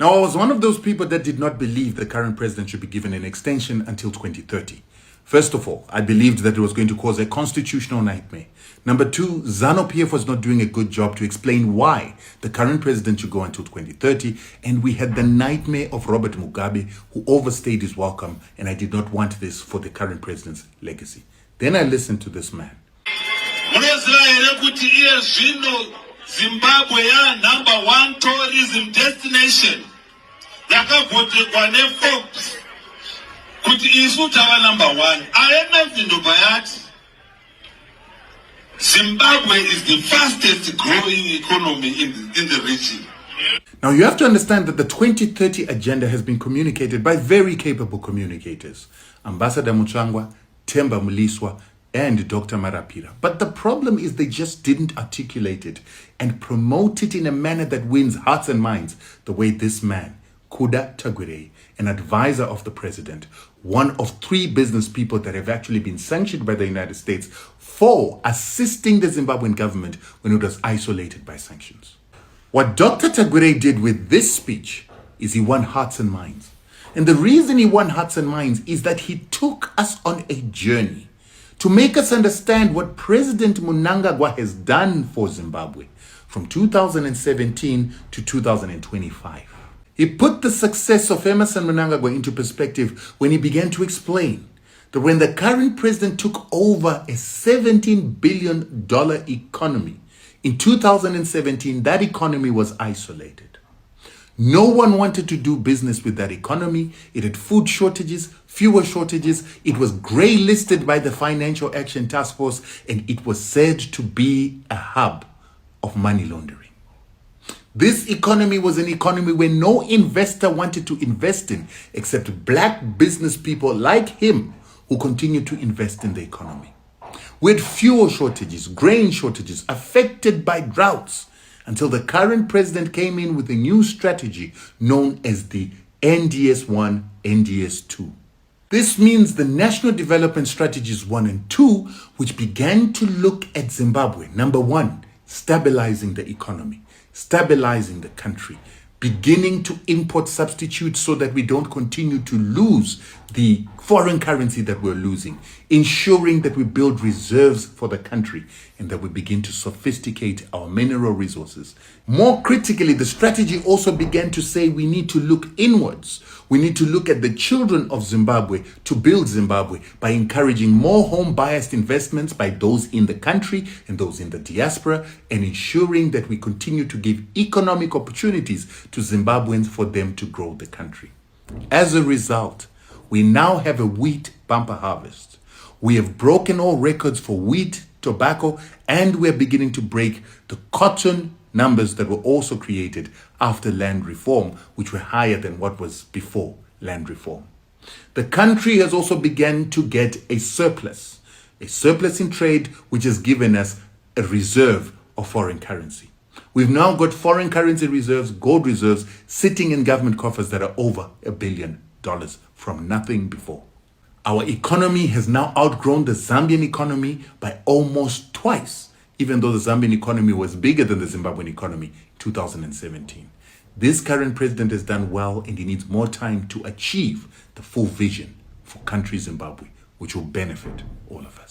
Now, I was one of those people that did not believe the current president should be given an extension until 2030. First of all, I believed that it was going to cause a constitutional nightmare. Number two, ZANU-PF was not doing a good job to explain why the current president should go until 2030. And we had the nightmare of Robert Mugabe, who overstayed his welcome. And I did not want this for the current president's legacy. Then I listened to this man. Zimbabwe #1 tourism destination. Yakavotekwa neForbes kuti isu tava #1. IMF indobayati Zimbabwe is the fastest growing economy in the region. Now you have to understand that the 2030 agenda has been communicated by very capable communicators. Ambassador Mutsvangwa, Themba Muliswa, and Dr. Marapira. But the problem is they just didn't articulate it and promote it in a manner that wins hearts and minds, the way this man, Kuda Tagwire, an advisor of the president, one of 3 business people that have actually been sanctioned by the United States for assisting the Zimbabwean government when it was isolated by sanctions. What Dr. Tagwire did with this speech is he won hearts and minds. And the reason he won hearts and minds is that he took us on a journey to make us understand what President Mnangagwa has done for Zimbabwe from 2017 to 2025. He put the success of Emerson Mnangagwa into perspective when he began to explain that when the current president took over a $17 billion economy, in 2017, that economy was isolated. No one wanted to do business with that economy. It had food shortages, fuel shortages. It was grey listed by the Financial Action Task Force, and it was said to be a hub of money laundering. This economy was an economy where no investor wanted to invest in except black business people like him who continued to invest in the economy. We had fuel shortages, grain shortages, affected by droughts, until the current president came in with a new strategy known as the NDS-1, NDS-2. This means the National Development Strategies 1 and 2, which began to look at Zimbabwe. Number 1, stabilizing the economy, stabilizing the country, beginning to import substitutes so that we don't continue to lose the foreign currency that we're losing, ensuring that we build reserves for the country and that we begin to sophisticate our mineral resources. More critically, the strategy also began to say we need to look inwards. We need to look at the children of Zimbabwe to build Zimbabwe by encouraging more home-biased investments by those in the country and those in the diaspora, and ensuring that we continue to give economic opportunities to Zimbabweans for them to grow the country. As a result, we now have a wheat bumper harvest. We have broken all records for wheat, tobacco, and we're beginning to break the cotton numbers that were also created after land reform, which were higher than what was before land reform. The country has also begun to get a surplus in trade, which has given us a reserve of foreign currency. We've now got foreign currency reserves, gold reserves, sitting in government coffers that are over $1 billion from nothing before. Our economy has now outgrown the Zambian economy by almost twice, even though the Zambian economy was bigger than the Zimbabwean economy in 2017. This current president has done well, and he needs more time to achieve the full vision for country Zimbabwe, which will benefit all of us.